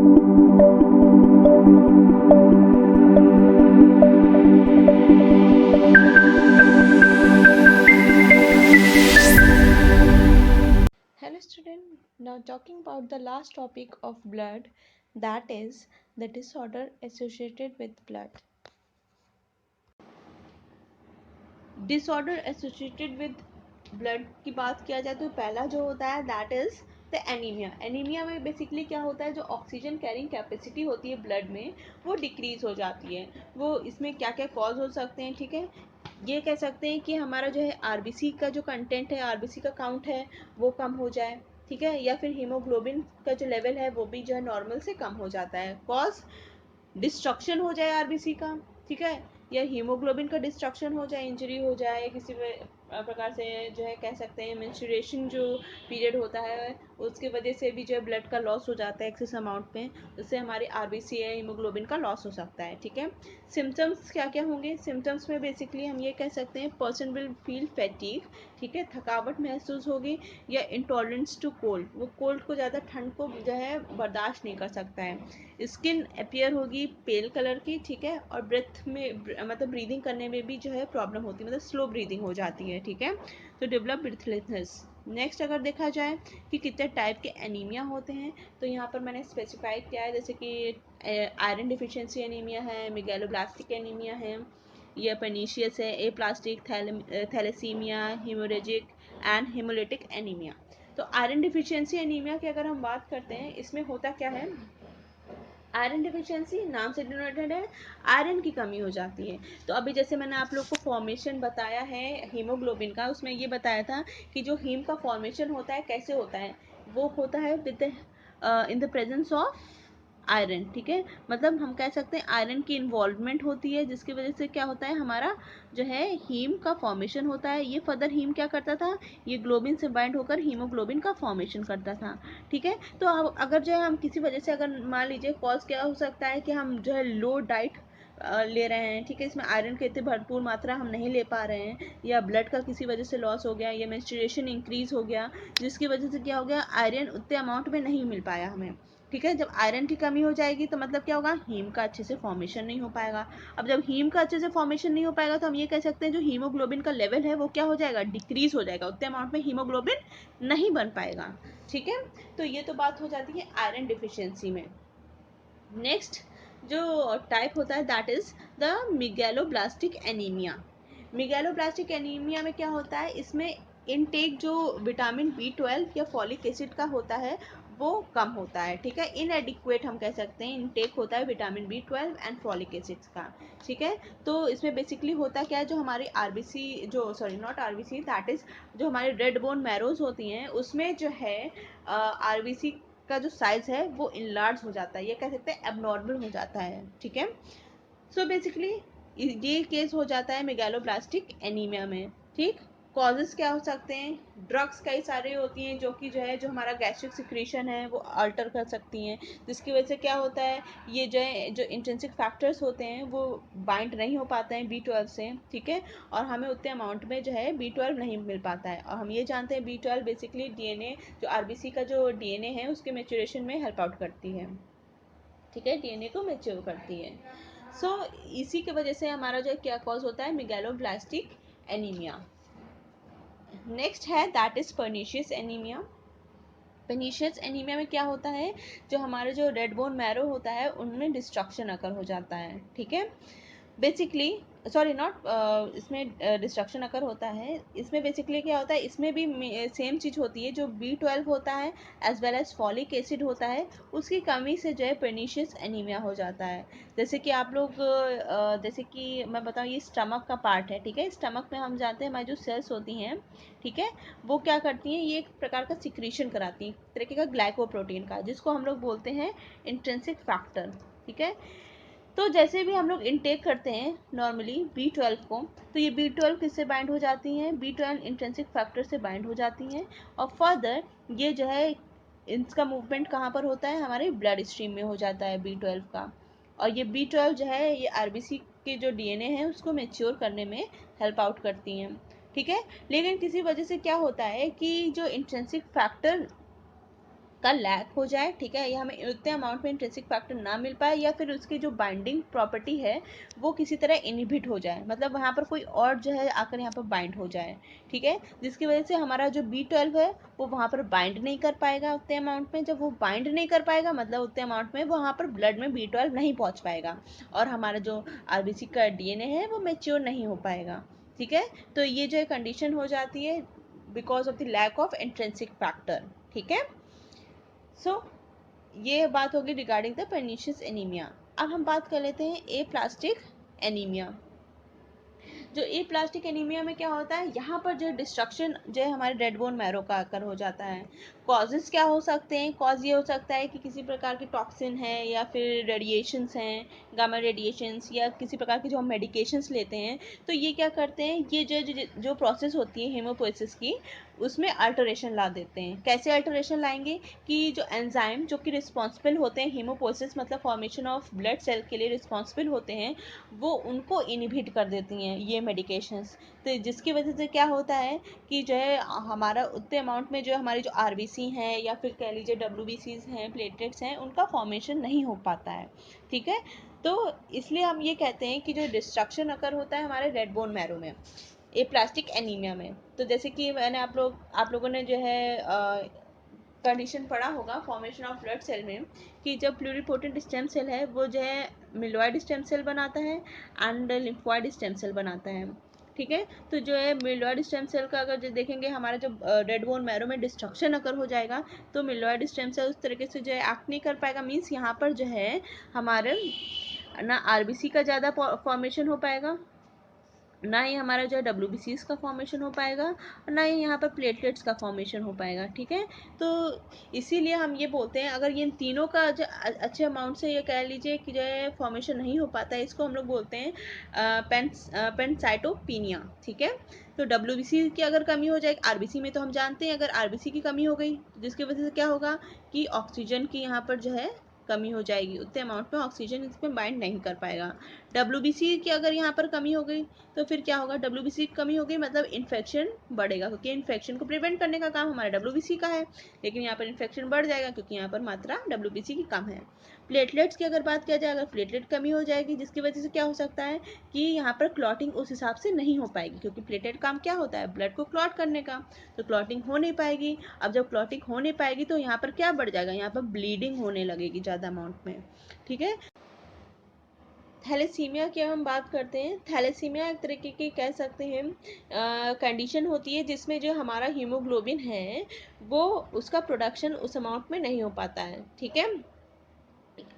Hello student, now talking about the last topic of blood, that is the disorder associated with blood. Disorder associated with blood की बात किया जाए तो पहला जो होता है that is the anemia. Anaemia में बेसिकली क्या होता है, जो ऑक्सीजन कैरिंग कैपेसिटी होती है ब्लड में वो डिक्रीज हो जाती है. वो इसमें क्या क्या कॉज हो सकते हैं, ठीक है. ये कह सकते हैं कि हमारा जो है आरबीसी का जो कंटेंट है, आरबीसी का काउंट है वो कम हो जाए, ठीक है, या फिर हीमोग्लोबिन का जो लेवल है वो भी जो है नॉर्मल से कम हो जाता है. कॉज डिस्ट्रक्शन हो जाए आरबीसी का, ठीक है, या हीमोग्लोबिन का डिस्ट्रक्शन हो जाए, इंजरी हो जाए किसी प्रकार से, जो है कह सकते हैं मेंस्ट्रुएशन जो पीरियड होता है उसकी वजह से भी जो है ब्लड का लॉस हो जाता है एक्सेस अमाउंट में, उससे हमारी आरबीसी या हीमोग्लोबिन का लॉस हो सकता है, ठीक है. सिम्टम्स क्या क्या होंगे, सिम्टम्स में बेसिकली हम ये कह सकते हैं पर्सन विल फील फैटीग, ठीक है, थकावट महसूस होगी, या इंटॉलरेंस टू कोल्ड, वो कोल्ड को ज़्यादा ठंड को जो है बर्दाश्त नहीं कर सकता है. स्किन अपीयर होगी पेल कलर की, ठीक है, और ब्रेथ में मतलब ब्रीदिंग करने में भी जो है प्रॉब्लम होती है, मतलब स्लो ब्रीदिंग हो जाती है, ठीक है. तो डेवलप ब्रीथलेसनेस. नेक्स्ट अगर देखा जाए कि कितने टाइप के एनीमिया होते हैं, तो यहाँ पर मैंने स्पेसिफाइड किया है, जैसे कि आयरन डिफिशियंसी एनीमिया है, मेगालोब्लास्टिक एनीमिया है, या पर्नीशियस है, aplastic, thalassaemia, haemorrhagic and haemolytic anaemia. तो आयरन डिफिशियंसी एनीमिया की अगर हम बात करते हैं, इसमें होता क्या है, आयरन डिफिशियंसी नाम से डिनोटेड है, आयरन की कमी हो जाती है. तो अभी जैसे मैंने आप लोग को फॉर्मेशन बताया है हीमोग्लोबिन का, उसमें ये बताया था कि जो हीम का फॉर्मेशन होता है कैसे होता है, वो होता है with in the presence of iron, ठीक है. मतलब हम कह सकते हैं आयरन की इन्वॉल्वमेंट होती है, जिसकी वजह से क्या होता है, हमारा जो है हीम का फॉर्मेशन होता है. ये फर्दर हीम क्या करता था, ये ग्लोबिन से बाइंड होकर हीमोग्लोबिन का फॉर्मेशन करता था, ठीक है. तो अब अगर जो है हम किसी वजह से, अगर मान लीजिए कॉज क्या हो सकता है कि हम जो है लो डाइट ले रहे हैं, ठीक है, इसमें आयरन की इतनी भरपूर मात्रा हम नहीं ले पा रहे हैं, या ब्लड का किसी वजह से लॉस हो गया, या मेंस्ट्रुएशन इंक्रीज हो गया, जिसकी वजह से क्या हो गया, आयरन उतने अमाउंट में नहीं मिल पाया हमें, ठीक है. जब आयरन की कमी हो जाएगी तो मतलब क्या होगा, हीम का अच्छे से फॉर्मेशन नहीं हो पाएगा. अब जब हीम का अच्छे से फॉर्मेशन नहीं हो पाएगा तो हम ये कह सकते हैं जो हीमोग्लोबिन का लेवल है वो क्या हो जाएगा, डिक्रीज हो जाएगा, उतने अमाउंट में हीमोग्लोबिन नहीं बन पाएगा, ठीक है. तो ये तो बात हो जाती है आयरन डिफिशियंसी में. नेक्स्ट जो टाइप होता है that is the megaloblastic anaemia. Megaloblastic anaemia में क्या होता है, इसमें इनटेक जो विटामिन B12 या फॉलिक एसिड का होता है वो कम होता है, ठीक है. इनएडिक्वेट हम कह सकते हैं इनटेक होता है vitamin B12 and folic acid का, ठीक है. तो इसमें बेसिकली होता क्या है, जो हमारी आरबीसी, जो sorry not RBC, that is जो हमारे रेड बोन मैरोज होती हैं उसमें जो है आरबीसी का जो साइज है वो इनलार्ज हो जाता है, ये कह सकते हैं एबनॉर्मल हो जाता है, ठीक है. सो बेसिकली ये केस हो जाता है मेगालोब्लास्टिक एनीमिया में, ठीक. कॉजेस क्या हो सकते हैं, ड्रग्स कई सारे होती हैं जो कि जो है जो हमारा गैस्ट्रिक सिक्रीशन है वो अल्टर कर सकती हैं, जिसकी वजह से क्या होता है, ये जो है जो इंट्रिंसिक फैक्टर्स होते हैं वो बाइंड नहीं हो पाते हैं B12 से, ठीक है, और हमें उतने अमाउंट में जो है B12 नहीं मिल पाता है. और हम ये जानते हैं B12 बेसिकली डीएनए, जो आरबीसी का जो डीएनए है उसके मेच्योरेशन में हेल्प आउट करती है, ठीक है, डीएनए को मेच्योर करती है. सो इसी की वजह से हमारा जो क्या कॉज होता है, मेगालोब्लास्टिक एनीमिया. नेक्स्ट है that is pernicious anaemia. Pernicious anaemia में क्या होता है, जो हमारे जो रेड बोन मैरो होता है उनमें डिस्ट्रक्शन अकर हो जाता है, ठीक है. बेसिकली सॉरी नॉट इसमें डिस्ट्रक्शन अकर होता है, इसमें बेसिकली क्या होता है, इसमें भी सेम चीज़ होती है, जो B12 होता है as well as folic acid होता है, उसकी कमी से जो है पर्नीशियस एनीमिया हो जाता है. जैसे कि आप लोग जैसे कि मैं बताऊँ, ये स्टमक का पार्ट है, ठीक है. स्टमक में हम जानते हैं हमारी जो सेल्स होती हैं, ठीक है, वो क्या करती हैं, ये एक प्रकार का सिक्रीशन कराती हैं, एक तरीके का ग्लाइकोप्रोटीन का, जिसको हम लोग बोलते हैं इंट्रिंसिक फैक्टर, ठीक है. तो जैसे भी हम लोग इनटेक करते हैं नॉर्मली B12 को, तो ये B12 किससे बाइंड हो जाती हैं, B12 इंट्रिंसिक फैक्टर से बाइंड हो जाती हैं, और फर्दर ये जो है इसका मूवमेंट कहाँ पर होता है, हमारे ब्लड स्ट्रीम में हो जाता है B12 का. और ये B12 जो है ये आरबीसी के जो डीएनए है उसको मेच्योर करने में हेल्प आउट करती हैं, ठीक है. लेकिन किसी वजह से क्या होता है कि जो इंट्रिंसिक फैक्टर का लैक हो जाए, ठीक है, या हमें उतने अमाउंट में इंट्रिंसिक फैक्टर ना मिल पाए, या फिर उसकी जो बाइंडिंग प्रॉपर्टी है वो किसी तरह इनहिबिट हो जाए, मतलब वहाँ पर कोई और जो है आकर यहाँ पर बाइंड हो जाए, ठीक है, जिसकी वजह से हमारा जो B12 है वो वहाँ पर बाइंड नहीं कर पाएगा उतने अमाउंट में। जब वो बाइंड नहीं कर पाएगा मतलब उतने अमाउंट में वहाँ पर ब्लड में B12 नहीं पहुँच पाएगा, और हमारा जो RBC का DNA है वो मैच्योर नहीं हो पाएगा, ठीक है। तो ये जो कंडीशन हो जाती है because of the lack of intrinsic factor, ठीक है। सो ये बात होगी रिगार्डिंग द पर्नीशियस एनीमिया। अब हम बात कर लेते हैं एप्लास्टिक एनीमिया। जो एप्लास्टिक एनीमिया में क्या होता है, यहाँ पर जो डिस्ट्रक्शन जो है हमारे रेड बोन मैरो का आकर हो जाता है। कॉजेज क्या हो सकते हैं, कॉज ये हो सकता है कि किसी प्रकार की टॉक्सिन है, या फिर रेडिएशंस हैं, गामा रेडिएशंस, या किसी प्रकार के जो हम मेडिकेशंस लेते हैं, तो ये क्या करते हैं, ये जो प्रोसेस होती है हेमोपोएसिस की, उसमें अल्टरेशन ला देते हैं। कैसे अल्टरेशन लाएंगे कि जो एंजाइम जो कि रिस्पॉन्सिबल होते हैं हेमोपोएसिस मतलब फॉर्मेशन ऑफ ब्लड सेल के लिए रिस्पॉन्सिबल होते हैं, वो उनको इनहिबिट कर देती हैं ये मेडिकेशंस। तो जिसकी वजह से क्या होता है कि जो है हमारा उतने अमाउंट में जो हमारी जो RBC हैं, या फिर कह लीजिए WBCs हैं, प्लेटलेट्स हैं, उनका फॉर्मेशन नहीं हो पाता है, ठीक है। तो इसलिए हम ये कहते हैं कि जो डिस्ट्रक्शन अकर होता है हमारे रेड बोन मैरो में एप्लास्टिक एनीमिया में। तो जैसे कि मैंने आप लोगों ने जो है कंडीशन पढ़ा होगा फॉर्मेशन ऑफ ब्लड सेल में, कि जब प्लूरिपोटेंट स्टेम सेल है वो जो है मिलॉइड स्टेम सेल बनाता है एंड लिम्फॉइड स्टेम सेल बनाता है, ठीक है। तो जो है मिलॉइड स्टेम सेल का अगर जो देखेंगे हमारा जब रेड बोन मैरो में डिस्ट्रक्शन अकर हो जाएगा, तो मिलॉइड स्टेम सेल उस तरीके से जो है एक्ट नहीं कर पाएगा, मीन्स यहाँ पर जो है हमारे ना RBC का ज़्यादा फॉर्मेशन हो पाएगा, ना ही हमारा जो है WBCs का फॉर्मेशन हो पाएगा, और ना ही यहाँ पर प्लेटलेट्स का फॉर्मेशन हो पाएगा, ठीक है। तो इसीलिए हम ये बोलते हैं अगर ये तीनों का जो अच्छे अमाउंट से ये कह लीजिए कि जो है फॉर्मेशन नहीं हो पाता है, इसको हम लोग बोलते हैं पैनसाइटोपिनिया, ठीक है। तो WBC की अगर कमी हो जाएगी, RBC में तो हम जानते हैं अगर RBC की कमी हो गई जिसकी वजह से क्या होगा कि ऑक्सीजन की यहाँ पर जो है कमी हो जाएगी, उतने अमाउंट में ऑक्सीजन इसमें बाइंड नहीं कर पाएगा। WBC की अगर यहाँ पर कमी हो गई तो फिर क्या होगा, WBC की कमी हो गई मतलब इन्फेक्शन बढ़ेगा, क्योंकि इन्फेक्शन को प्रिवेंट करने का काम हमारा WBC का है, लेकिन यहाँ पर इन्फेक्शन बढ़ जाएगा क्योंकि यहाँ पर मात्रा WBC की कम है। प्लेटलेट्स की अगर बात किया जाए, अगर प्लेटलेट कमी हो जाएगी जिसकी वजह से क्या हो सकता है कि यहाँ पर क्लॉटिंग उस हिसाब से नहीं हो पाएगी, क्योंकि प्लेटलेट काम क्या होता है, ब्लड को क्लॉट करने का, तो क्लॉटिंग हो नहीं पाएगी। अब जब क्लॉटिंग हो नहीं पाएगी तो यहाँ पर क्या बढ़ जाएगा, यहाँ पर ब्लीडिंग होने लगेगी ज़्यादा अमाउंट में, ठीक है। थैलेसीमिया की हम बात करते हैं, थैलेसीमिया एक तरीके की कह सकते हैं कंडीशन होती है जिसमें जो हमारा हीमोग्लोबिन है वो उसका प्रोडक्शन उस अमाउंट में नहीं हो पाता है, ठीक है।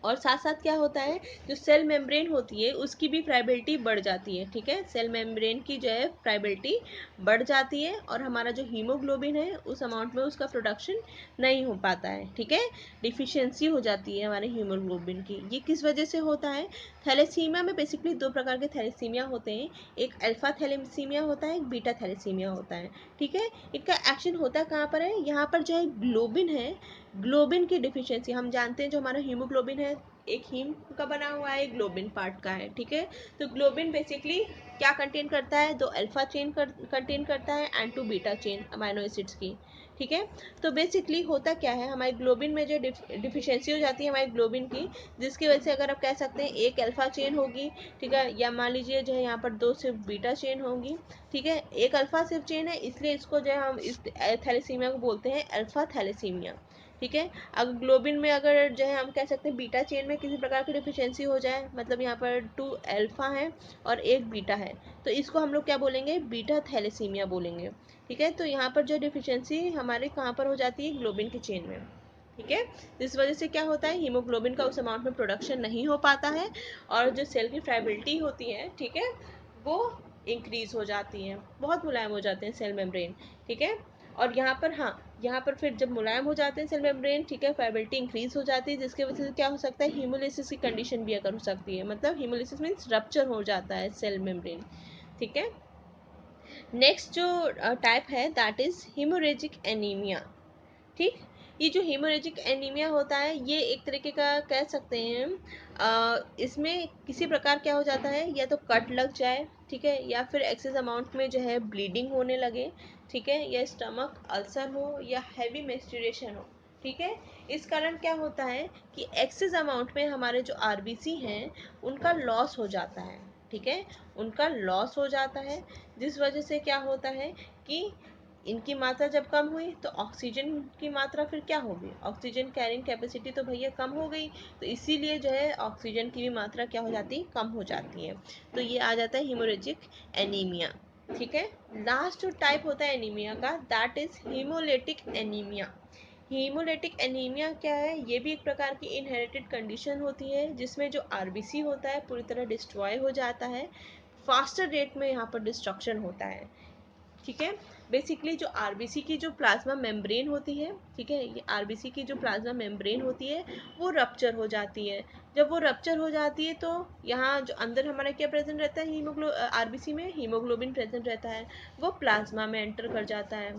और साथ साथ क्या होता है, जो सेल मेम्ब्रेन होती है उसकी भी फ्राइबिलिटी बढ़ जाती है, ठीक है, सेल मेम्ब्रेन की जो है फ्राइबिलिटी बढ़ जाती है, और हमारा जो हीमोग्लोबिन है उस अमाउंट में उसका प्रोडक्शन नहीं हो पाता है, ठीक है, डिफिशियंसी हो जाती है हमारे हीमोग्लोबिन की। ये किस वजह से होता है, थैलेसीमिया में बेसिकली दो प्रकार के थैलेसीमिया होते हैं, एक अल्फा थैलेसीमिया होता है, एक बीटा थैलेसीमिया होता है, ठीक है। इनका एक्शन होता कहाँ पर है, यहाँ पर जो है ग्लोबिन है, ग्लोबिन की डिफिशियंसी हम जानते हैं, जो हमारा हीमोग्लोबिन है एक हीम का बना हुआ है, एक ग्लोबिन पार्ट का है, ठीक है। तो ग्लोबिन बेसिकली क्या कंटेन करता है, दो अल्फा चेन कंटेन करता है and two beta chain amino acids की, ठीक है। तो बेसिकली होता क्या है, हमारे ग्लोबिन में जो डिफिशियंसी हो जाती है हमारे ग्लोबिन की, जिसकी वजह से अगर आप कह सकते हैं एक अल्फा चेन होगी, ठीक है, या मान लीजिए जो है यहाँ पर दो सिर्फ बीटा चेन होंगी, ठीक है, एक अल्फा सिर्फ चेन है, इसलिए इसको जो है हम इस थैलेसीमिया को बोलते हैं अल्फा थैलेसीमिया, ठीक है। अगर ग्लोबिन में अगर जो है हम कह सकते हैं बीटा चेन में किसी प्रकार की डिफिशियंसी हो जाए, मतलब यहाँ पर 2 अल्फा है और एक बीटा है, तो इसको हम लोग क्या बोलेंगे, बीटा थैलेसीमिया बोलेंगे, ठीक है। तो यहाँ पर जो डिफिशियंसी हमारे कहाँ पर हो जाती है, ग्लोबिन की चेन में, ठीक है। इस वजह से क्या होता है, हीमोग्लोबिन का उस अमाउंट में प्रोडक्शन नहीं हो पाता है, और जो सेल की फ्राइबिलिटी होती है, ठीक है, वो इंक्रीज हो जाती है, बहुत मुलायम हो जाते हैं सेल मेम्ब्रेन, ठीक है। और यहाँ पर हाँ, यहाँ पर फिर जब मुलायम हो जाते हैं सेल मेम्ब्रेन, ठीक है, फाइबिलिटी इंक्रीज हो जाती है, जिसकी वजह से क्या हो सकता है, हीमोलिसिस की कंडीशन भी अगर हो सकती है, मतलब हीमोलिसिस मीन्स रप्चर हो जाता है सेल मेम्ब्रेन, ठीक है। नेक्स्ट जो टाइप है दैट इज हीमोरेजिक एनीमिया, ठीक। ये जो हीमोरेजिक एनीमिया होता है ये एक तरीके का कह सकते हैं, इसमें किसी प्रकार क्या हो जाता है, या तो कट लग जाए, ठीक है, या फिर एक्सेस अमाउंट में जो है ब्लीडिंग होने लगे, ठीक है, या स्टमक अल्सर हो, या हैवी मेंस्ट्रुएशन हो, ठीक है। इस कारण क्या होता है कि एक्सेस अमाउंट में हमारे जो आरबीसी हैं उनका लॉस हो जाता है, ठीक है, उनका लॉस हो जाता है, जिस वजह से क्या होता है कि इनकी मात्रा जब कम हुई तो ऑक्सीजन की मात्रा फिर क्या होगी, ऑक्सीजन कैरिंग कैपेसिटी तो भैया कम हो गई, तो इसीलिए जो है ऑक्सीजन की भी मात्रा क्या हो जाती है, कम हो जाती है। तो ये आ जाता है हीमोरेजिक एनीमिया, ठीक है। लास्ट जो टाइप होता है एनीमिया का, that is haemolytic anaemia. Haemolytic anaemia क्या है, ये भी एक प्रकार की इनहेरिटेड कंडीशन होती है जिसमें जो आरबीसी होता है पूरी तरह डिस्ट्रॉय हो जाता है, फास्टर रेट में यहाँ पर डिस्ट्रक्शन होता है, ठीक है। बेसिकली जो आरबीसी की जो प्लाज्मा मेम्ब्रेन होती है, ठीक है, ये आरबीसी की जो प्लाज्मा मेम्ब्रेन होती है वो रप्चर हो जाती है। जब वो रप्चर हो जाती है तो यहाँ जो अंदर हमारा क्या प्रेजेंट रहता है, आरबीसी में हीमोग्लोबिन प्रेजेंट रहता है, वो प्लाज्मा में एंटर कर जाता है,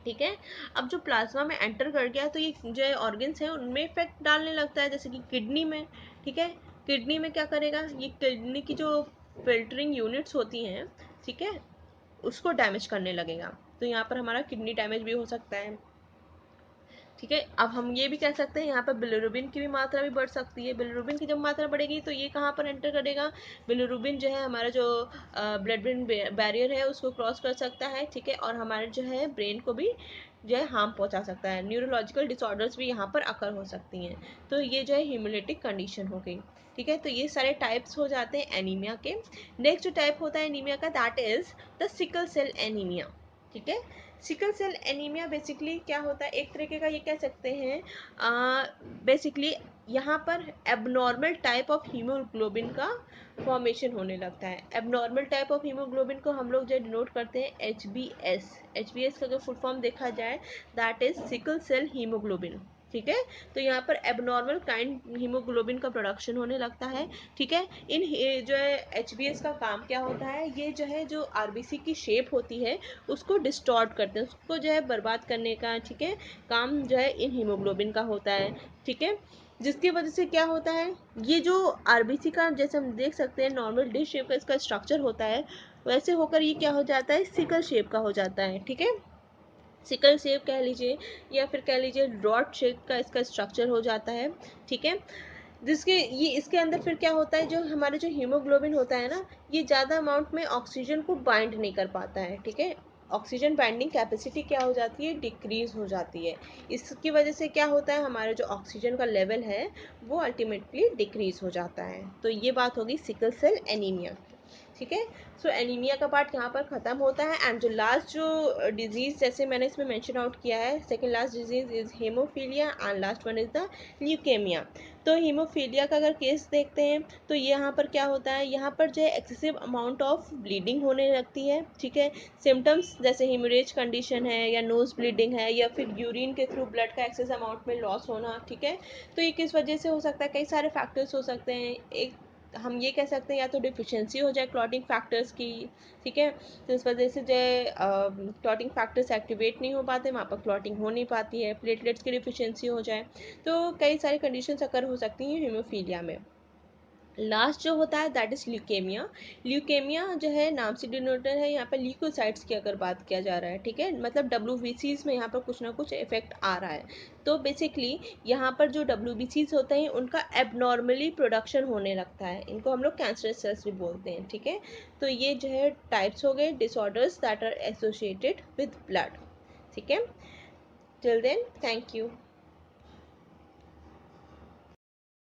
ठीक है। अब जो प्लाज्मा में एंटर कर गया तो ये जो ऑर्गन्स हैं उनमें इफेक्ट डालने लगता है, जैसे कि किडनी में, ठीक है। किडनी में क्या करेगा, ये किडनी की जो फिल्टरिंग यूनिट्स होती हैं, ठीक है, उसको डैमेज करने लगेगा, तो यहाँ पर हमारा किडनी डैमेज भी हो सकता है, ठीक है। अब हम ये भी कह सकते हैं यहाँ पर बिलिरुबिन की भी मात्रा भी बढ़ सकती है। बिलिरुबिन की जब मात्रा बढ़ेगी तो ये कहाँ पर एंटर करेगा, बिलिरुबिन जो है हमारा जो ब्लड ब्रेन बैरियर है उसको क्रॉस कर सकता है, ठीक है, और हमारे जो है ब्रेन को भी जो है हार्म पहुंचा सकता है, न्यूरोलॉजिकल डिसऑर्डर्स भी यहाँ पर अकर हो सकती हैं। तो ये जो है हीमोलिटिक कंडीशन हो गई, ठीक है। तो ये सारे टाइप्स हो जाते हैं एनीमिया के। नेक्स्ट जो टाइप होता है एनीमिया का, that is the sickle cell anaemia, ठीक है। सिकल सेल एनीमिया बेसिकली क्या होता है, एक तरीके का ये कह सकते हैं, बेसिकली यहाँ पर एबनॉर्मल टाइप ऑफ हीमोग्लोबिन का फॉर्मेशन होने लगता है। एबनॉर्मल टाइप ऑफ हीमोग्लोबिन को हम लोग जो डिनोट करते हैं H B S, H B S का अगर फुल फॉर्म देखा जाए that is sickle cell haemoglobin, ठीक है। तो यहाँ पर एबनॉर्मल काइंड हीमोग्लोबिन का प्रोडक्शन होने लगता है, ठीक है। जो है एच बी एस का काम क्या होता है, ये जो है जो आरबीसी की शेप होती है उसको डिस्टॉर्ट करते हैं, उसको जो है बर्बाद करने का, ठीक है, काम जो है इन हीमोग्लोबिन का होता है, ठीक है। जिसकी वजह से क्या होता है, ये जो आरबीसी का जैसे हम देख सकते हैं नॉर्मल डिश शेप का इसका स्ट्रक्चर होता है, वैसे होकर ये क्या हो जाता है, सिकल शेप का हो जाता है, ठीक है। सिकल शेप कह लीजिए या फिर कह लीजिए रॉड शेप का इसका स्ट्रक्चर हो जाता है, ठीक है। जिसके ये इसके अंदर फिर क्या होता है, जो हमारे जो हीमोग्लोबिन होता है ना, ये ज़्यादा अमाउंट में ऑक्सीजन को बाइंड नहीं कर पाता है, ठीक है। ऑक्सीजन बाइंडिंग कैपेसिटी क्या हो जाती है, डिक्रीज हो जाती है। इसकी वजह से क्या होता है, हमारे जो ऑक्सीजन का लेवल है वो अल्टीमेटली डिक्रीज हो जाता है। तो ये बात होगी सिकल सेल एनीमिया, ठीक है। सो एनीमिया का पार्ट यहाँ पर ख़त्म होता है। एंड जो लास्ट जो डिजीज़ जैसे मैंने इसमें मेंशन आउट किया है, second last disease is haemophilia and last one is the leukaemia. तो हीमोफीलिया का अगर केस देखते हैं तो यहाँ पर क्या होता है, यहाँ पर जो है एक्सेसिव अमाउंट ऑफ ब्लीडिंग होने लगती है, ठीक है। सिम्टम्स जैसे हीमोरेज कंडीशन है या नोज ब्लीडिंग है या फिर यूरिन के थ्रू ब्लड का एक्सेस अमाउंट में लॉस होना, ठीक है। तो ये किस वजह से हो सकता है, कई सारे फैक्टर्स हो सकते हैं। एक हम ये कह सकते हैं या तो डिफिशिएंसी हो जाए क्लॉटिंग फैक्टर्स की, ठीक है, तो इस वजह से जो है क्लॉटिंग फैक्टर्स एक्टिवेट नहीं हो पाते, वहाँ पर क्लॉटिंग हो नहीं पाती है, प्लेटलेट्स की डिफिशिएंसी हो जाए, तो कई सारी कंडीशंस अकर हो सकती हैं हीमोफीलिया में। लास्ट जो होता है दैट इज ल्यूकेमिया। ल्यूकेमिया जो है नाम से डिनोटर है, यहाँ पर ल्यूकोसाइट्स की अगर बात किया जा रहा है, ठीक है, मतलब डब्ल्यूबीसीज में यहाँ पर कुछ ना कुछ इफेक्ट आ रहा है। तो बेसिकली यहाँ पर जो डब्ल्यूबीसीज होते हैं उनका एबनॉर्मली प्रोडक्शन होने लगता है, इनको हम लोग कैंसरस सेल्स भी बोलते हैं, ठीक है। तो ये जो है टाइप्स हो गए disorders that are associated with blood, ठीक है। Till then thank you.